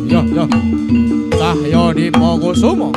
Yo. Yo. Cahyo di Mogosumo.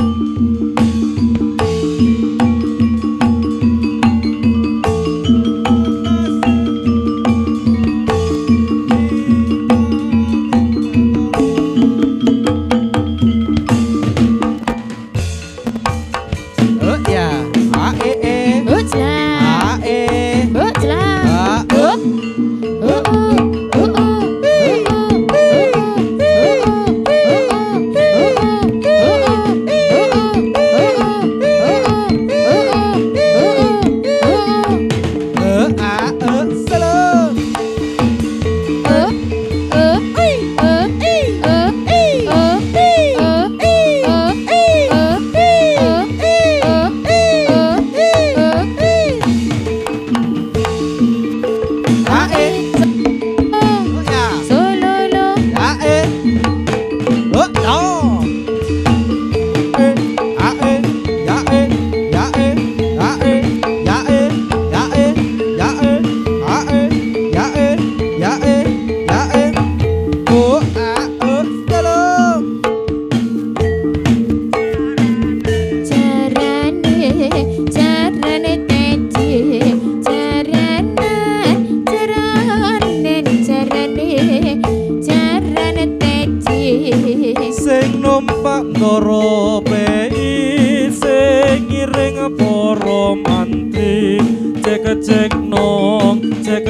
Sing numpak ndara pei sing ngiring para mantri cek nong cek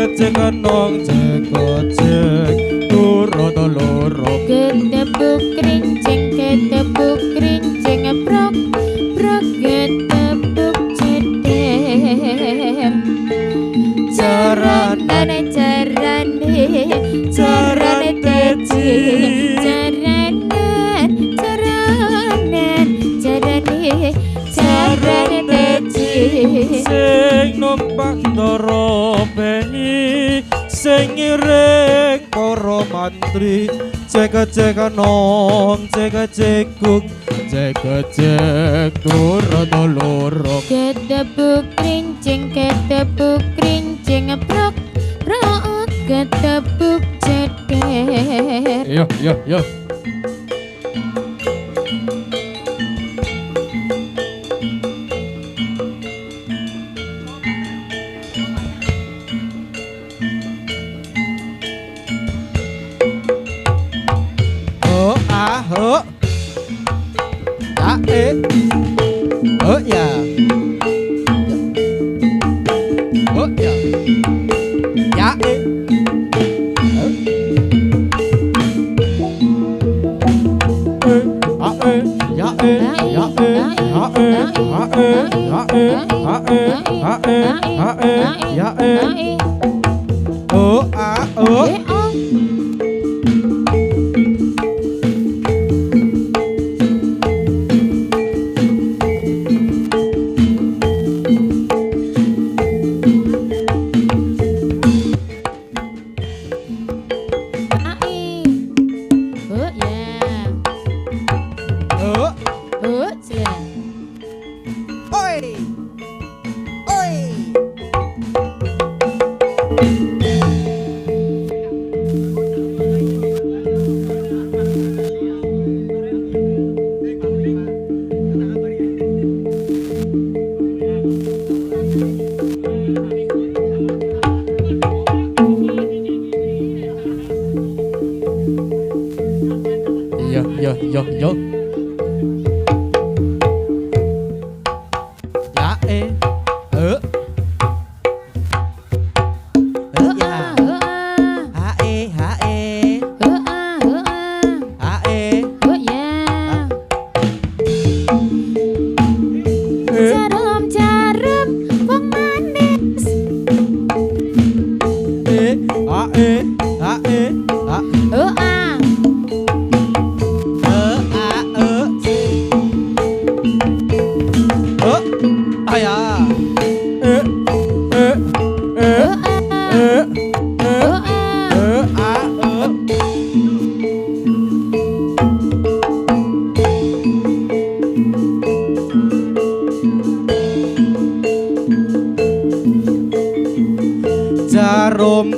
loro ketebuk krincing prok ketebuk cedem carane teci sing numpak ndara pei sing ngiring para mantri cek nong cek loro ketebuk krincing prok ketebuk ceder. Yo. Yo.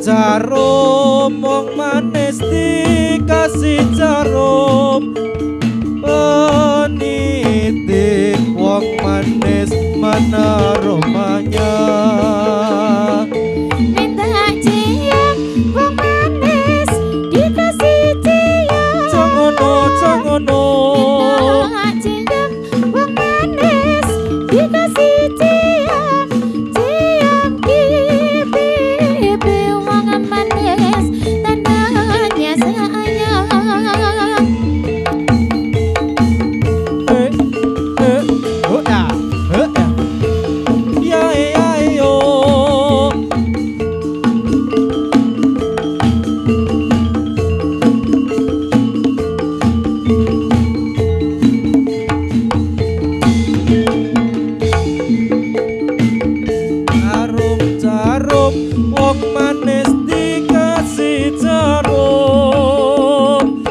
jarum wong manis dikasih jarum penitik wong manis mana rumahnya. Minta cium wong manis dikasih cium. Jangan Minta cium wong manis dikasih cium. Cium di pipi wong manis tandanya sayang. Ya yo. Jarum wong manis dikasih jarum.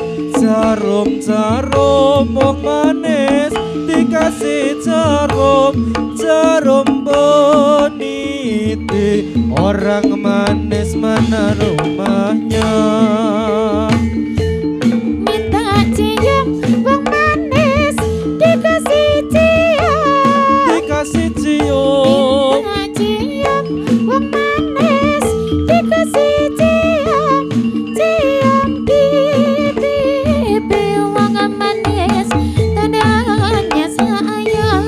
Jarum wong manis dikasih jarum. Jarum boniti orang manis mana rumahnya. Minta cium wong manis dikasih cium. Dikasih cium. Minta cium wong manis dikasih cium. Cium di pipi wong manis tandanya sayang.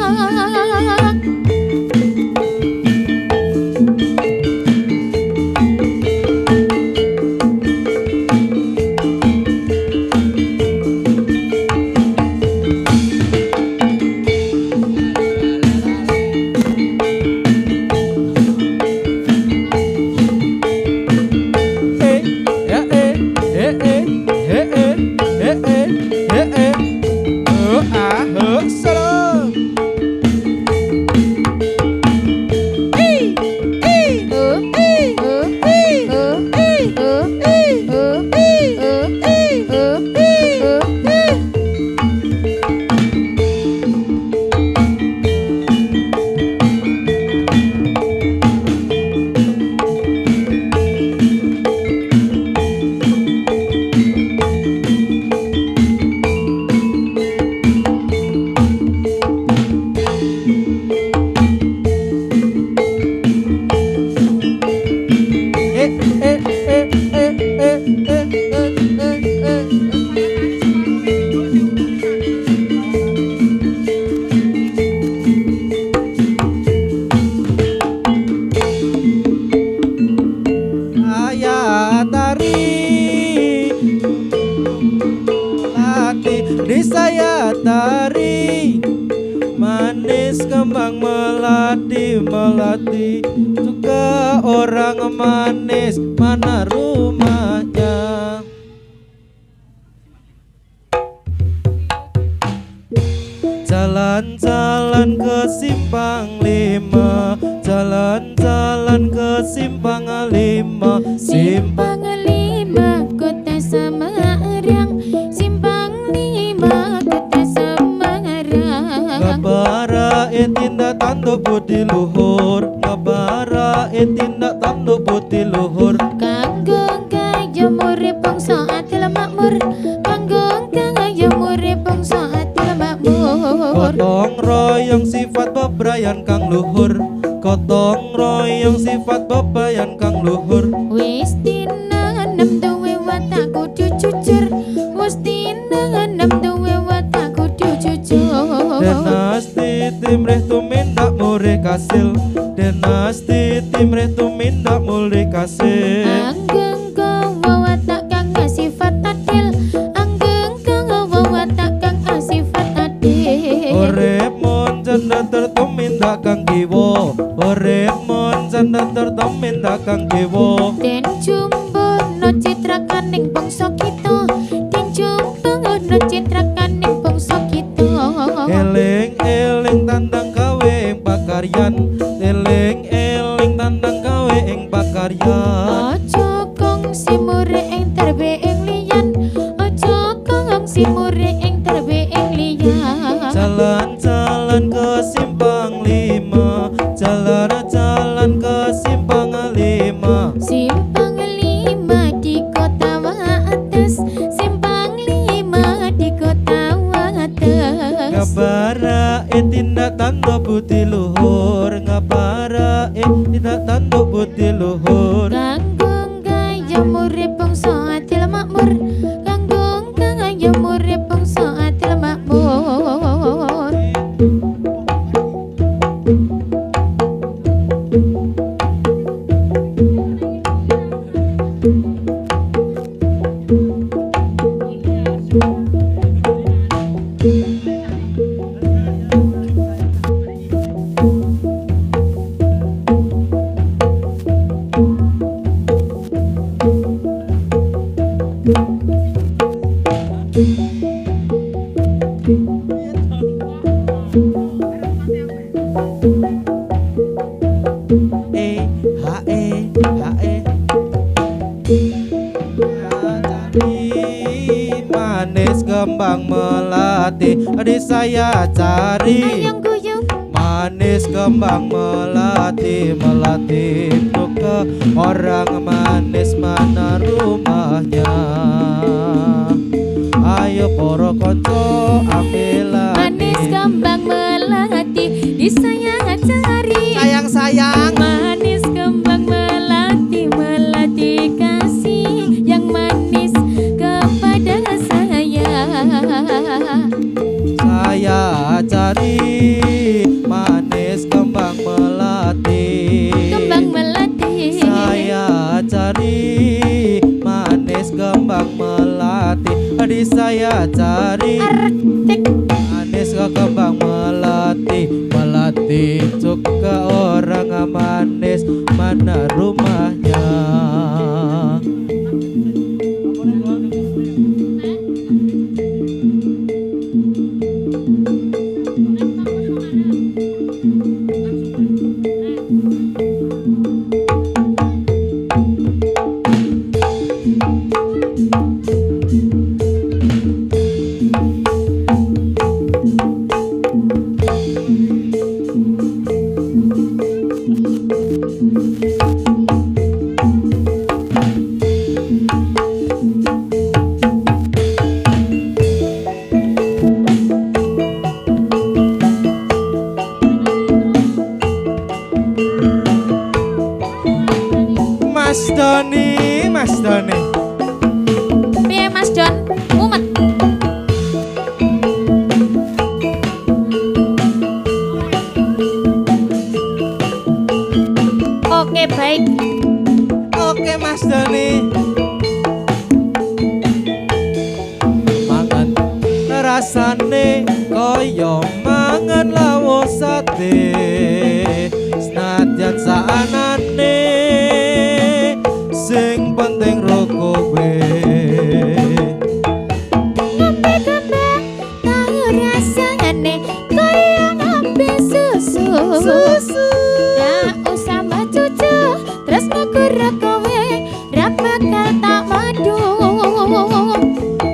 Di saya tari manis kembang melati melati juga orang manis mana rumahnya. Jalan-jalan ke simpang lima, jalan-jalan ke simpang lima, Simpang lima kota Semarang, simpang lima kota Semarang. ngabara tindak tanduk budi luhur, ngabara tindak tanduk budi luhur. Kanggo kaya murid bangsa adil makmur, kanggo kaya murid bangsa adil makmur. Gotong royong sifat bebrayan kang luhur, gotong royong sifat bebrayan kang luhur. Wis tinanem duwe watak kudu jujur, wis tinanem duwe watak kudu jujur. Dinasti timreh tumindak murih kasil, dinasti timreh tumindak murih kasil. Anggeng kawa watak kang sifat adil, anggeng kawa watak kang sifat adil. Urip mun janda tertumindak kang kiwa, urip mun janda tertumindak kang kiwa. Den jumbono citrakaning bangsa kita, den jumbono citrakaning bangsa kita. Eling-eling tandang gawe ing pakaryan, eling-eling tandang gawe ing pakaryan. Aja kongsi murid ing terbe ing liyan, aja kongsi murid ing terbe ing liyan. Jalan-jalan ke simpang lima, jalan-jalan ke simpang lima. Simpang tindak tanduk budi luhur ngapara tindak tanduk budi luhur Kanggo gaya urip bangsa adil makmur Kanggo gaya urip bangsa adil makmur Manis kembang melati di saya cari Ayang guyung manis kembang melati melati untuk ke orang manis mana rumahnya ayo poro konco ambil Manis kembang melati di saya cari sayang Manis kembang melati melati kasih yang manis kepada saya cari manis kembang melati Kembang melati saya cari manis kembang melati di saya cari Artek manis kembang melati melati juga orang manis mana rumahnya Mas Doni Piye Mas Don mumet Oke baik oke Mas Doni mangan rasane koyo mangan lawo sate senadyan saanane sing penting rokowe Ngombe kembang tahu rasane kaya ngombe susu Gak usah macucu terus ngukura kowe ra bakal tak madu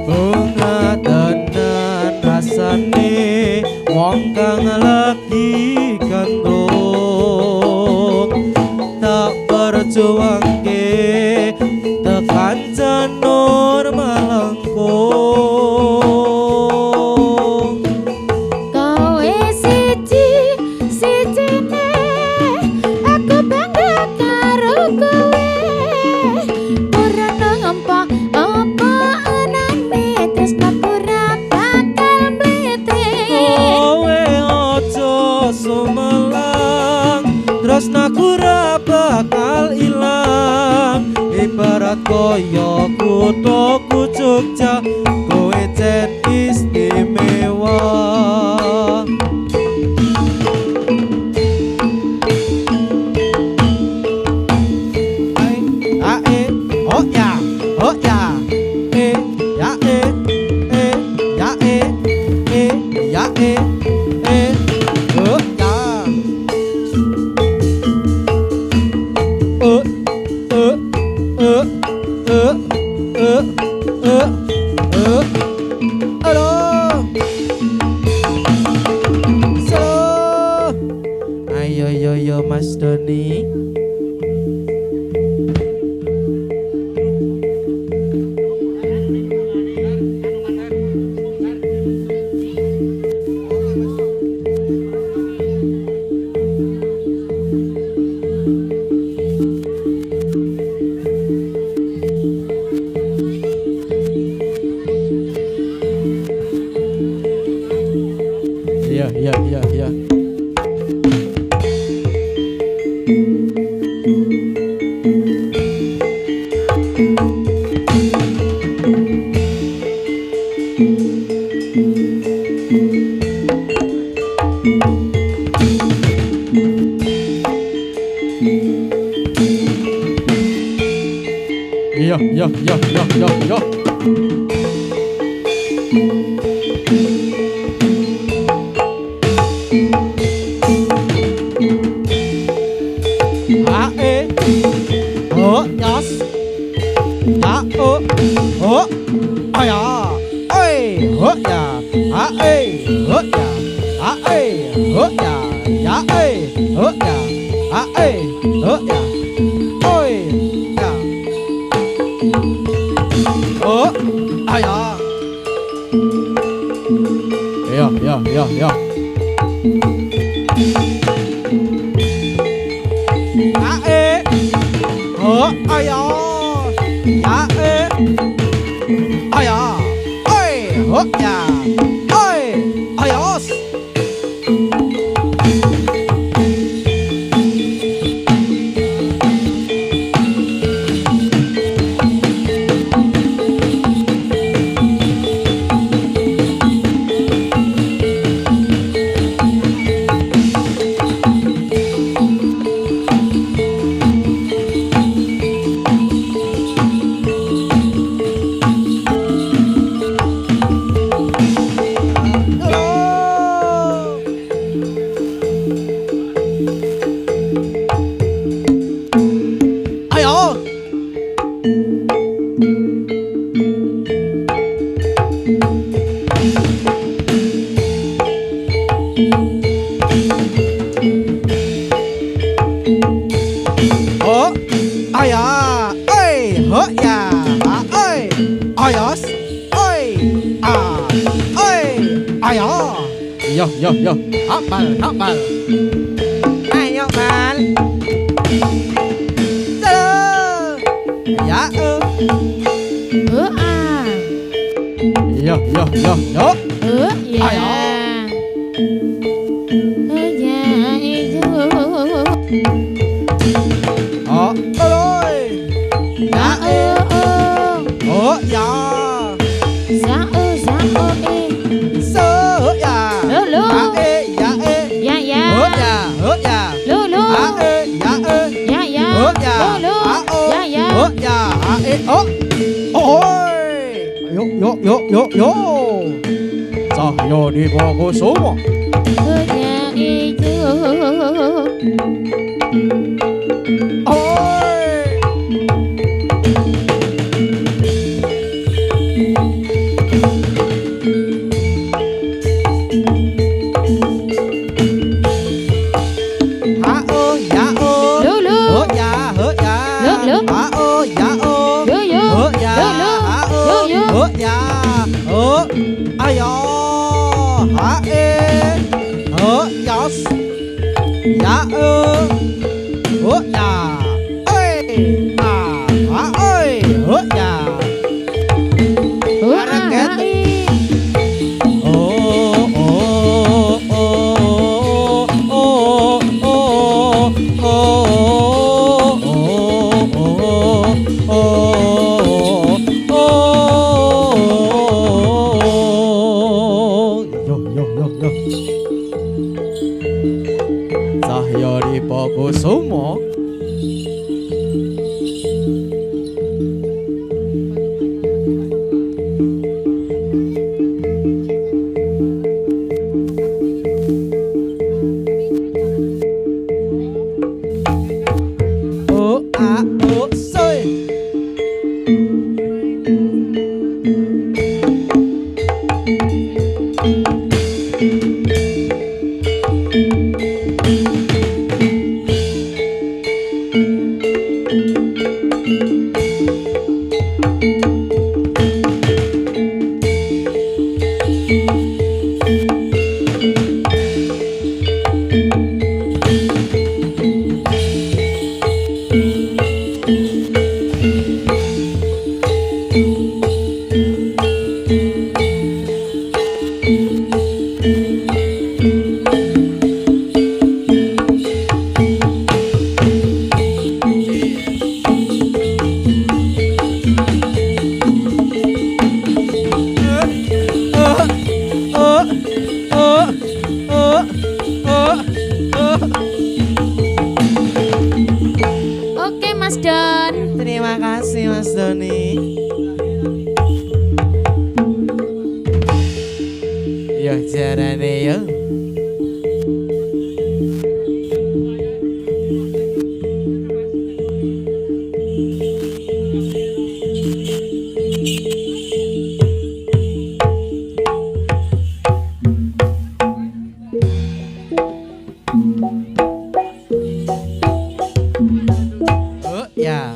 bunga tenan rasane wong kang lagi gandrung tak berjuangke tekan janur melengkung Kowe sijine aku bangga karo kowe ora nampa apa anane tresnaku ra bakal mlete kowe ojo sumelang tresnaku ra bakal ilang ibarat koyo kutoku Jogja kowe jen istimewa oh ya ya ya ya oh ya Aduh. Ayo yo yo Mas Doni. yeah. Yo. A e hớ nhas a hớ ai à ơi hớ nhà a ê hớ nhà a ê hớ nhà ya ê hớ nhà a ê hớ nhà ôi nhà ai à yeah. A ê hớ ai à ya ê ai à ơi hớ nhà ơi ai à ai à ơi hớ nhà à ơi ai à ơi à ơi ai à yo hát bài ai yo man dạ à yo dạ ai à ơi dạ dạ sơ dạ dạ ê dạ hớ dạ hớ dạ dạ ê hớ dạ hớ dạ ê ôi yo 자 요리 보고 소모 ai yo hả ê hớ yos dạ hớ nhà ơi à hả ơi hớ nhà Zahyo Bogo Sumo sơi Oke Mas Don. Terima kasih Mas Doni. Yo jarane yo. Oh ya.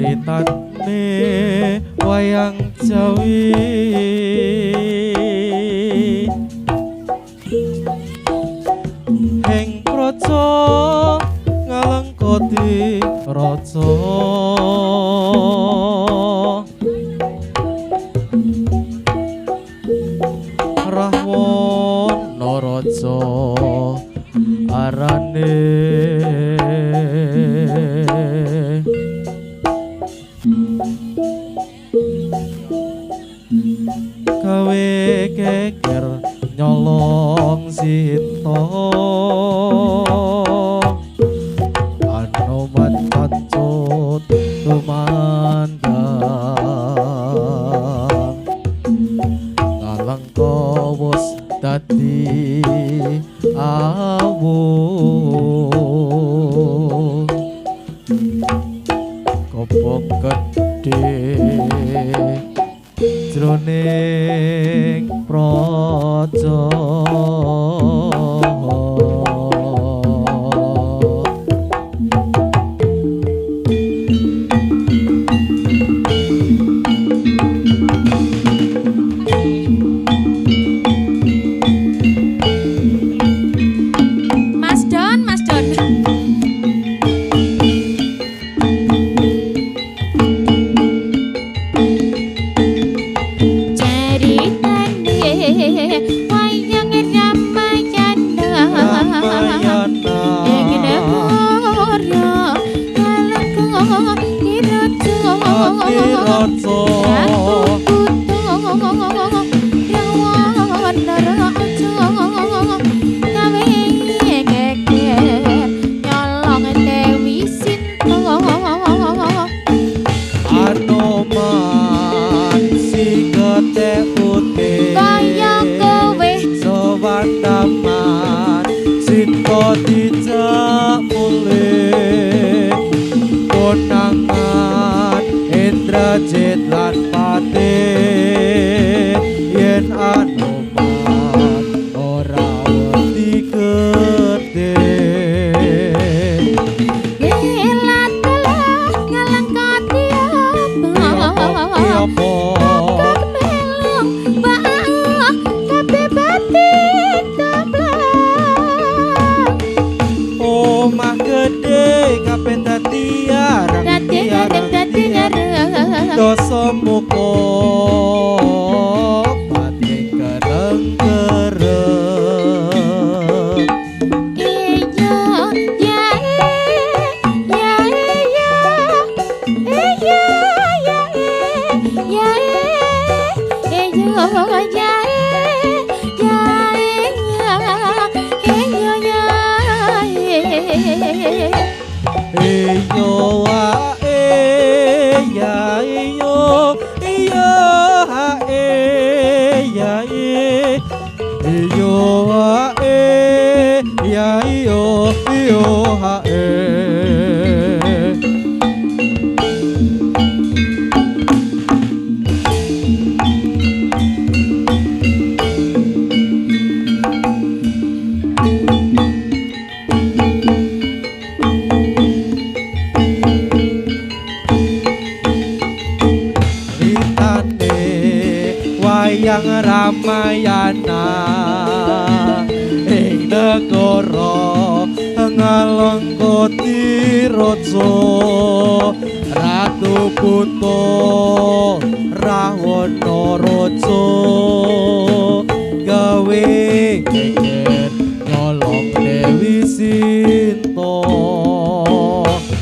Ceritane wayang Jawi Heng praja ngalengkoti raja Rahwana raja arane gawe geger nyolong Sinta Anoman pancut tumandang ngalengkowos dadi awung kopong gedhe jroning praja Mas Don, Mas Don. Ceritane wayang Ramayana. Ramayana Ingin murya kalengkong kiraja. Atiraja Anoman sikete putih Sawandaman Sinta dijak mulih konangan Indrajit lan Patih yen Anoman ora wedi gedhe Omah gede kabeh dadi arang dosa muka pati kereng-kereng Iyo ae ya iyo iyo ae ya iyo ae ya iyo iyo ae Eyang Ramayana ing negara Ngalengkoti Raja Ratu Buta Rahwana Raja gawe geger nyolong Dewi Sinta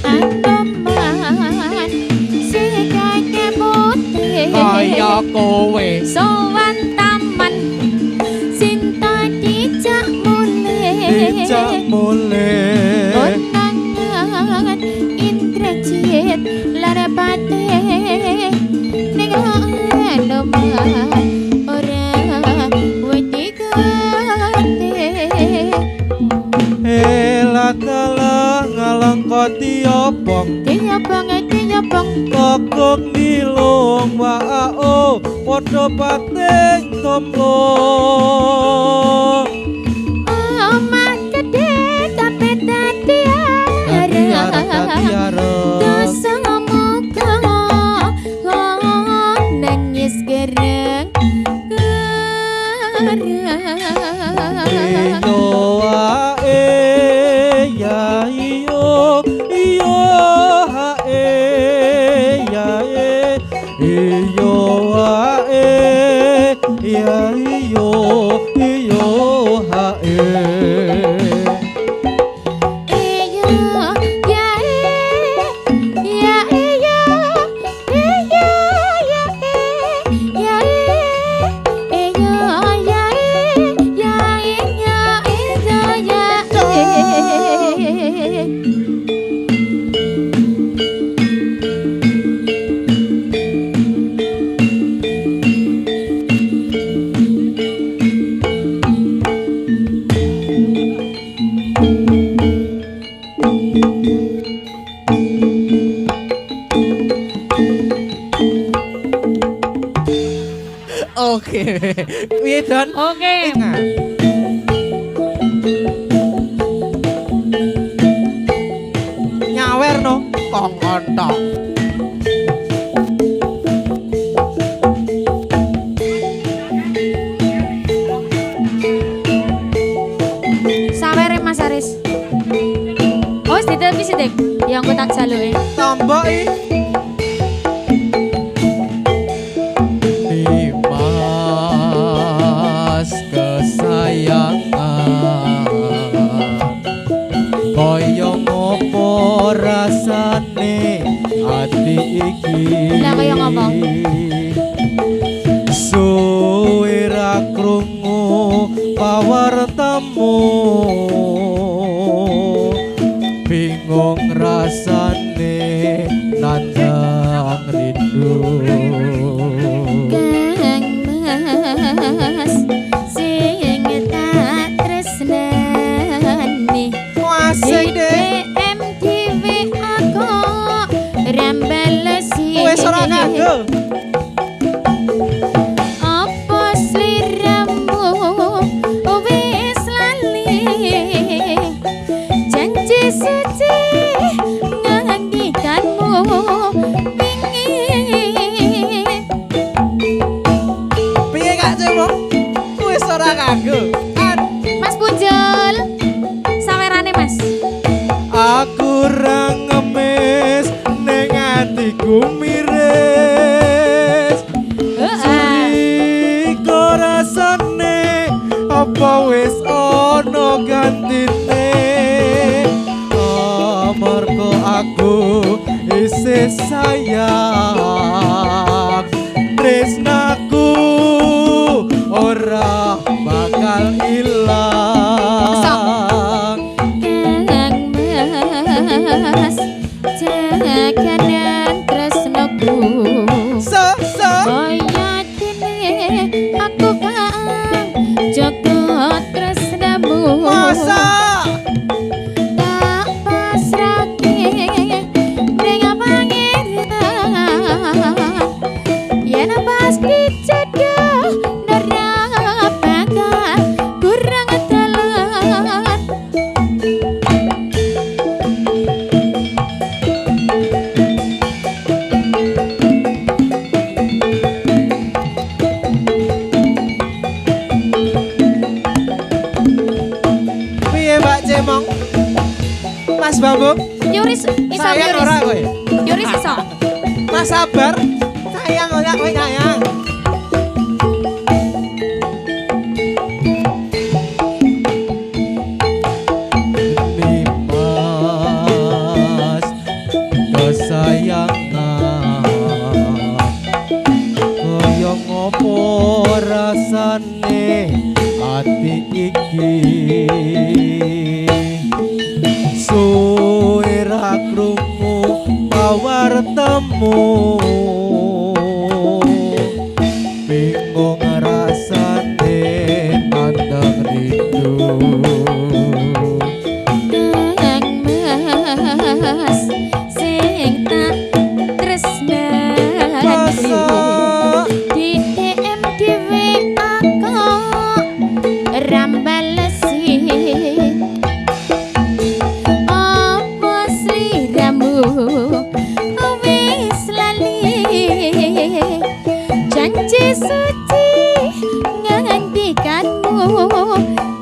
Anoman sikake putih kaya kowe sowan taman Sinta dijak mulih konangan Indrajit larapate ning Anoman ora wedi gate Elatala ngalengkoti obong dinyabang kokok nilung wao padha pating tombo omah gedhe tapi tatiara dosa muka nangis gereng iyo ae ya iyo hae ya iyo ae ya iyo hae Oke, piye Don? Oke. Nyawer no, kong ontok. Sawere Mas Aris. Oh, ditepi sithik. Yang aku tak jaluke. Tombok i. Dimas kesayangan kaya ngopo rasane ati iki Lah, kaya ngopo? suwe ra krungu pawartamu bingung rasane nandang rindu Kang Mas sing tak tresnani Asik deh. MTV aku rambalesi Wes ora kanggo. apa sliramu wis lali janji suci ngandikanmu pingin Piye Kak Cemong? Wes ora kanggo. Mas Punjul sawerane Mas Aku ra ngemis ning atiku miris. Sriko rasane apa wis ana gantine. Amarga aku isih sayang tresnaku ora bakal ilang. Kang Mas jaganan tresnoku kaya dene aku kang jaga tresnamu Masa tak pasrahke ning pangeran yen pas dijodoh ora bakal kurang dalan Bambung. Yuris iso Sayang yuris. ora kowe. Yuris iso. Mas sabar. Sayang ora kowe sayang. Mas kesayangan kaya ngopo rasane ati iki suwe ra krungu pawartemu bingung rasane pandang rindu Kang Mas sing tak tresnani Masa di DM dhewe aku rambalesi apa sliramu wis lali janji suci ngendikanmu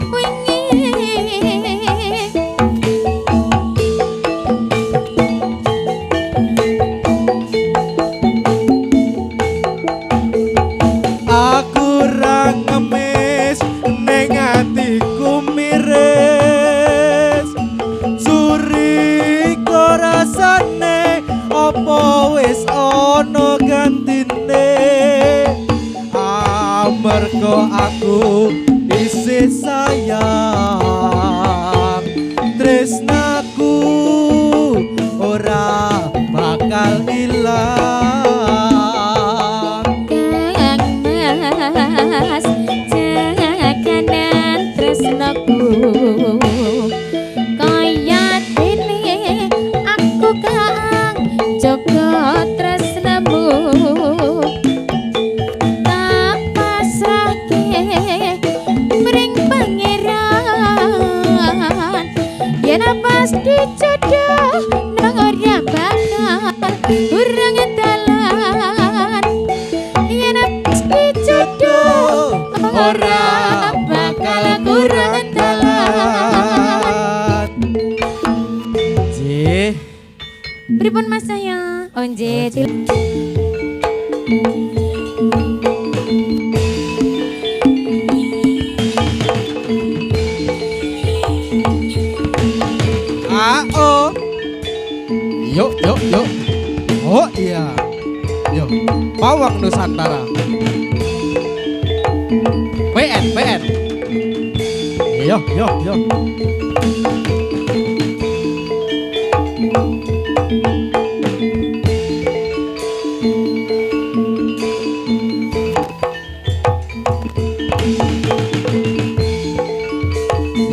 wingi aku ra ngemis ning atiku miris suri kok rasane apa wis ana gantine amarga aku isih sayang tresnaku ora bakal ilang Kang Mas jaganan tresnaku kaya dene aku kang jaga tresnamu tak pasrahke mring pangeran yen pas dijodoh nang ora bakal urang dalan yen pas dijodoh ora bakal kurang dalan Jih, pripun Mas saya onje oh. Yuk, yuk, yuk. Oh iya. Yuk, pawang Nusantara. PN, PN. Yuk, yuk, yuk.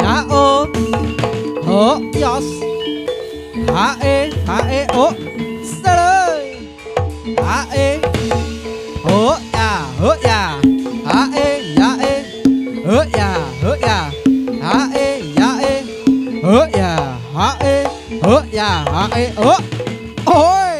Ya oh. Oh, yos. Hae, oh. Serai. Hae. Oh ya. Hae, ya e. Oh ya. Hae, ya e. Oh ya. Hae. Oh ya. Hae. Oh. Oi.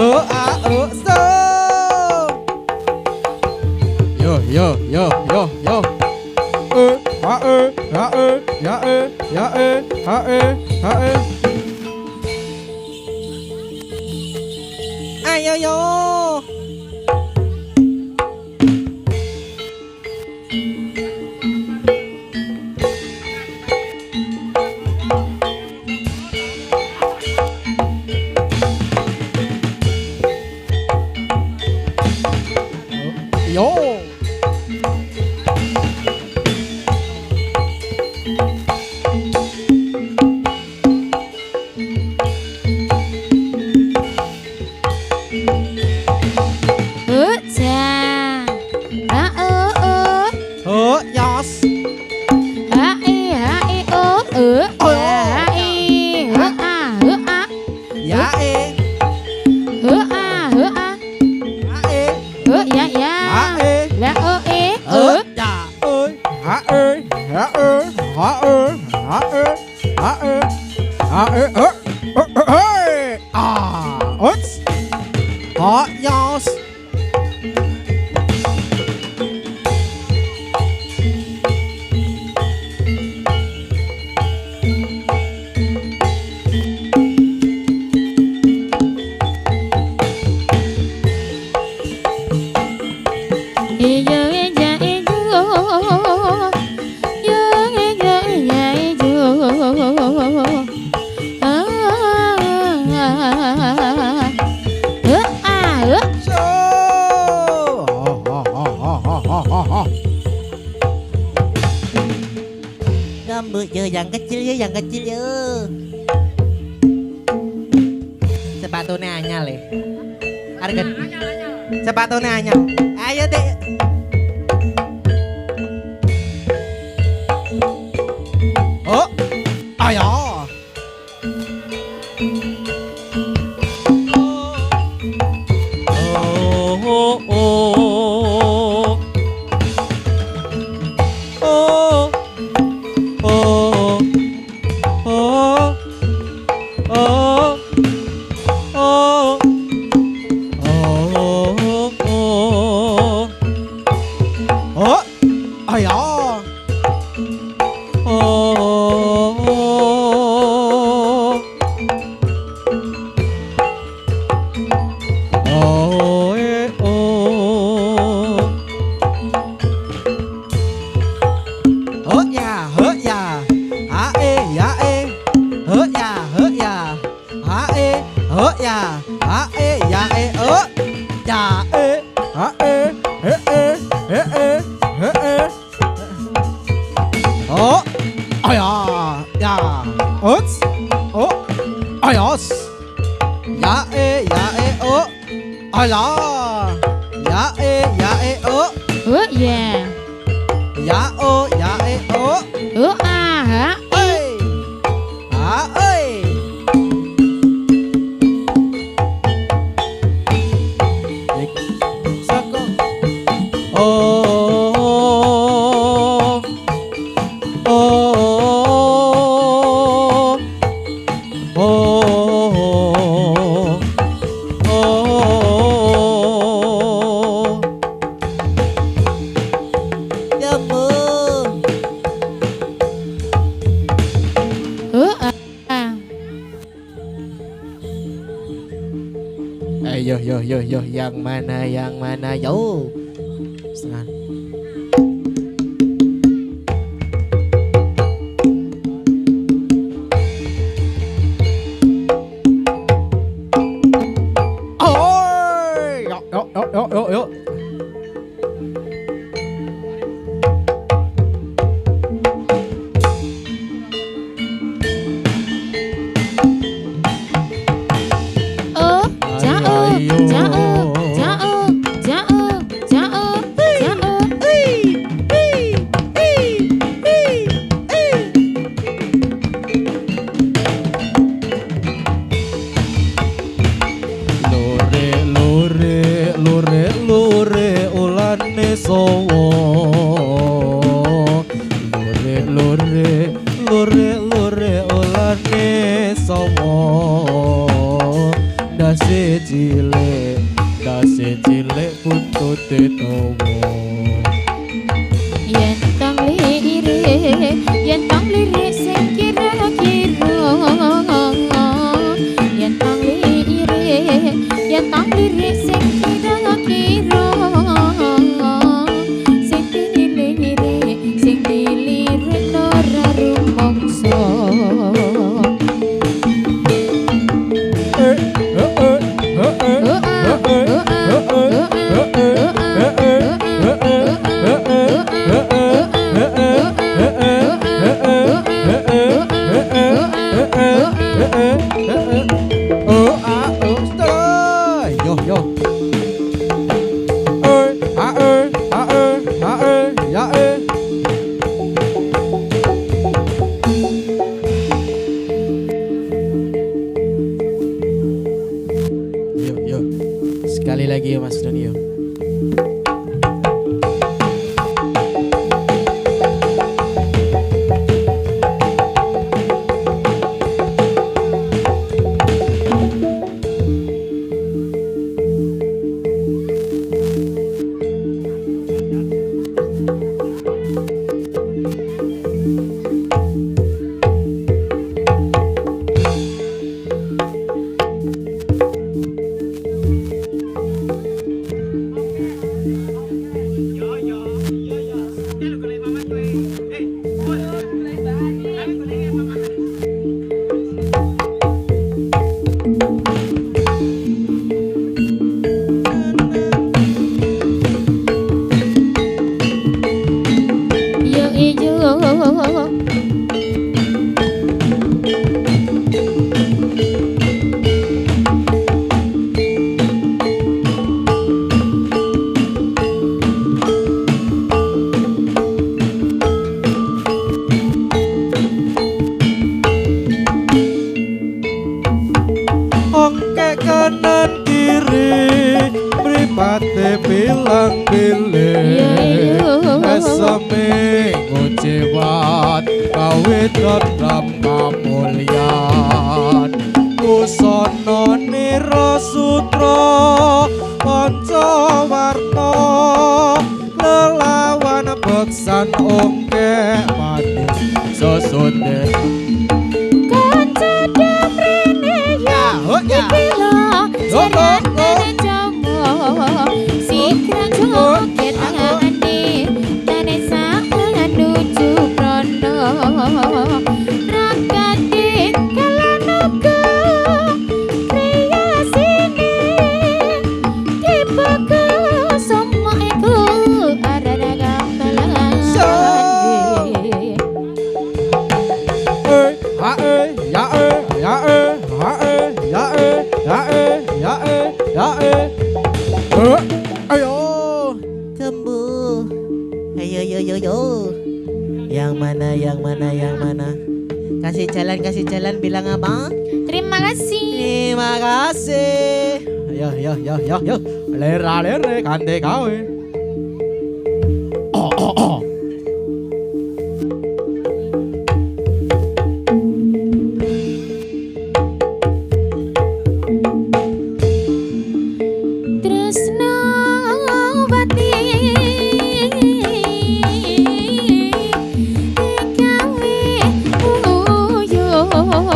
Oh ah oh so. Yo yo yo yo yo. Ha ha. Ayo yo. Yo. Ae. A. Ae. Ya ya. Ae. Là Ya ơi. Ae. Ae. Ae. Ae. Ae. Ae. Uts. Yos. Rambut je yang kecil ya, yang kecil ya. Sepatunya anyal ya. Harga sepatunya anyal. Ayo deh. Oh, ayah. Yo, yang mana, yo. Setengah. Yo. Dasi cilik buntute dawa. Yen tong lirik sing kira-kira. Yen tong lirik sing kira-kira. Sing dilirik ora rumangsa. Yo. sekali lagi ya Mas Doni yo. Yo iyo Ongke kanan kiri mripate bilang bilih esame ngocewat kawe tetap kamulyan busana nira sutra pancawarna lelawan beksan ongke manis sesundhe kanca damrene ya dipilo sarane jomo sikrang joget tangane tane sangan nuju prono rakate kalanoga kriyasine tibaku semua iku ada dagang kalangan Ayo. Kembu. Ayo yo yo yo. Yang mana yang mana yang mana? Kasih jalan bilang apa? Terima kasih. Terima kasih. Yo. Lera kande gawe. Tresnawati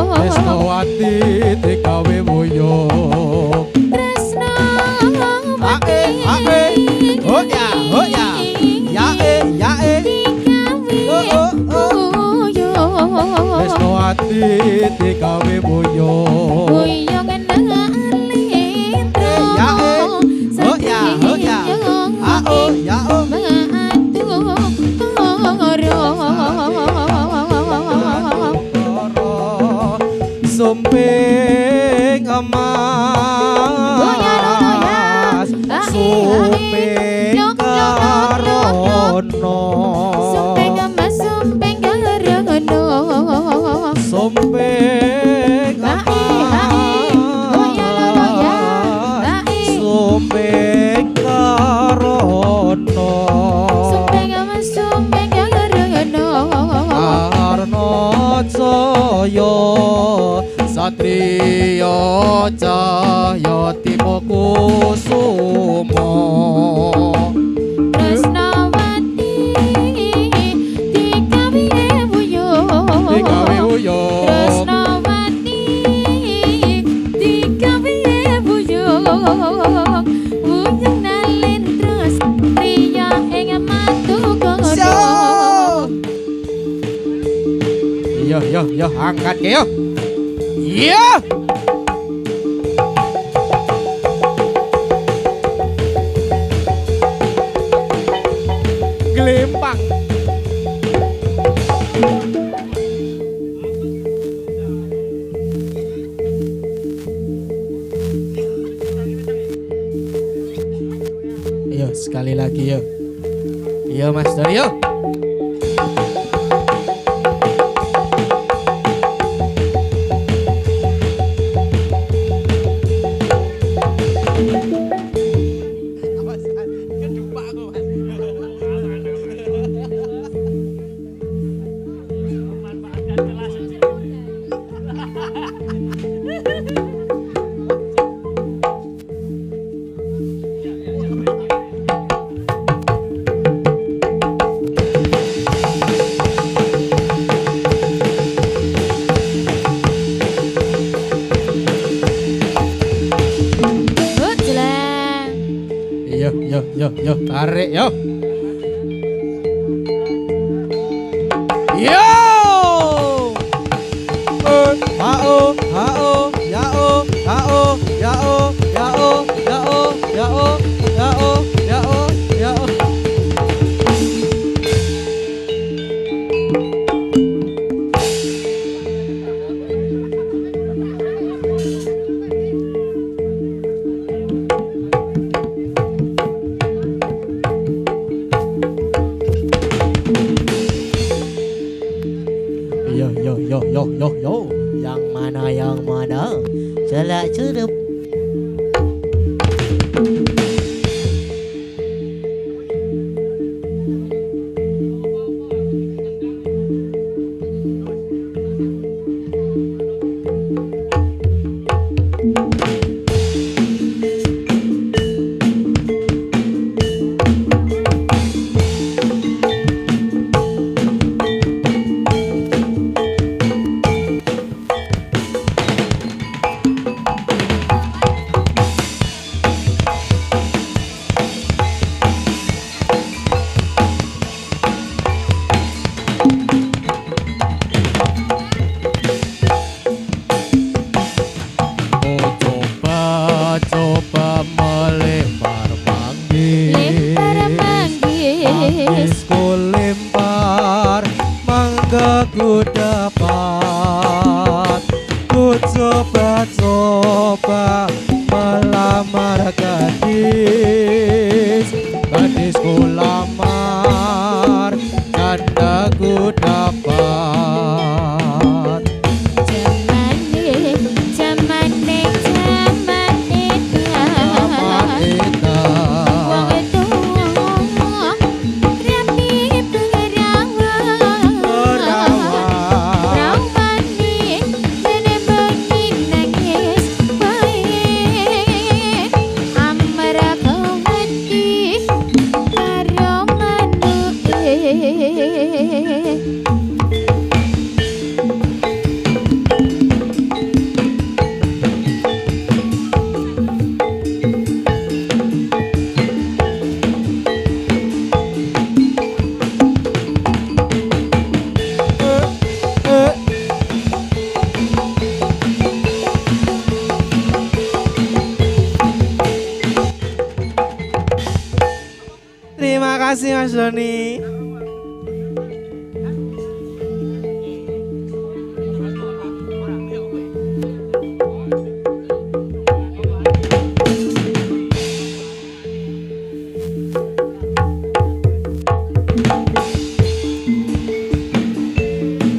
Tresnawati dikawe boyo. Tresnawati dikawe boyo. Sumping emas sumping karono sumping emas sumping karono sumping emas sumping karono karno jaya Satrio Cahya Timoku Sumo Tresnawati dikawe buyo Tresnawati dikawe buyo Buyung nalin terus priya ing matu kono Yo angkat ke yo. Iya. Gelempang. Yo sekali lagi yo. Yo Mas Dori yo. Yo, tarik yo. Yo. Ha-o, ya-o, ha-o, ya-o, ya-o, ya-o, ya-o, ya-o, ya-o, ya-o. Yo. Yang mana? Celak cerup. Coba melempar manggis. Mangisku lempar, mangga ku dapat. Ku coba melamar gadis. Gadisku lamar, janda ku dapat. Terima kasih Mas Doni.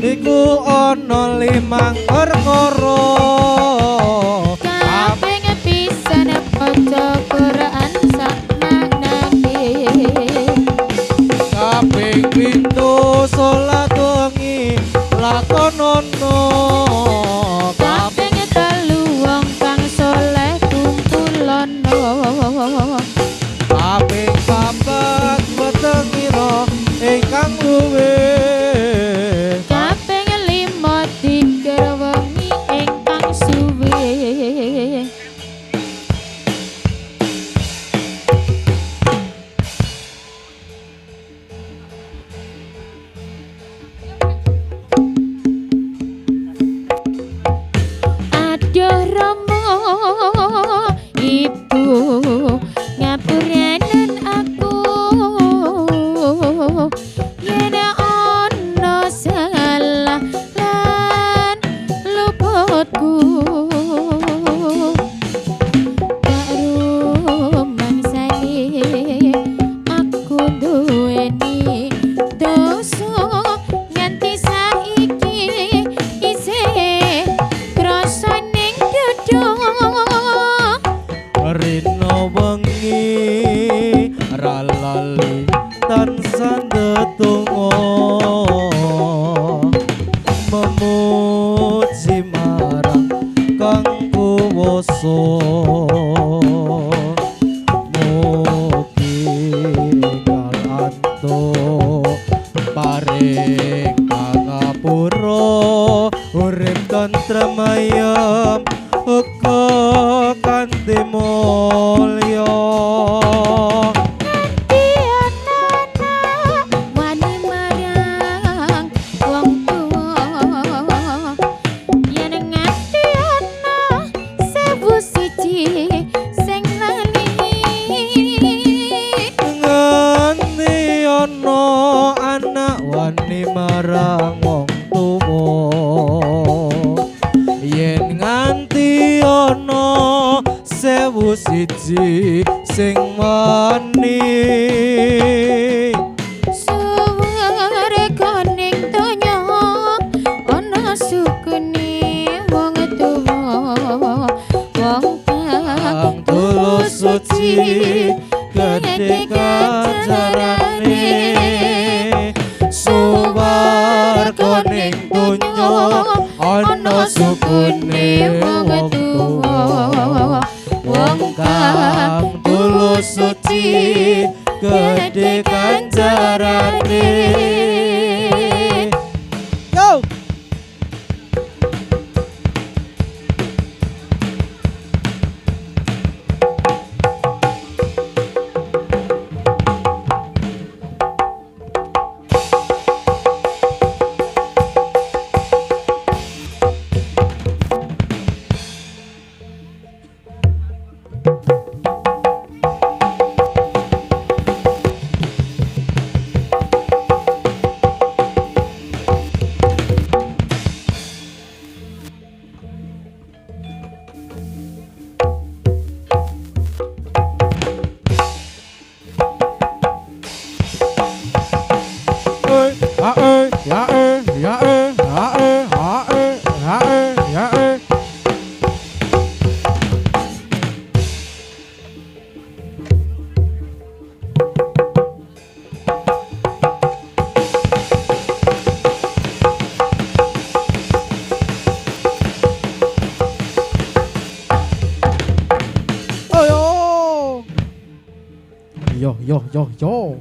Iku ono 5 perkara. Kabeh pisan maca Quran sak maknane. Kaping 7 salat wengi lakonono. Kaping 3 wong kang saleh kumpulono. Kaping 4 wetengira ingkang luwih. Kaping 5 dikir wengi ingkang suwe. Aduh Rama Ibu ngapuranen aku yen ana salah lan luputku baru mangsane aku duweni dosa nganti saiki isih krasa ning dodo. Rino wengi ra lali tansah ndedonga memuji marang Kang Kuwasa. Mugi kalanto paring pangapura urip tentrem ayem uga kanthi mulya. sewu siji sing wani Suwarga ning donya ana sukune wong tuwa wong kang tulus suci gedhe kajarane suwarga ning donya ana sukune wong tuwa wong kang tulus suci gedhe kajarane yo yo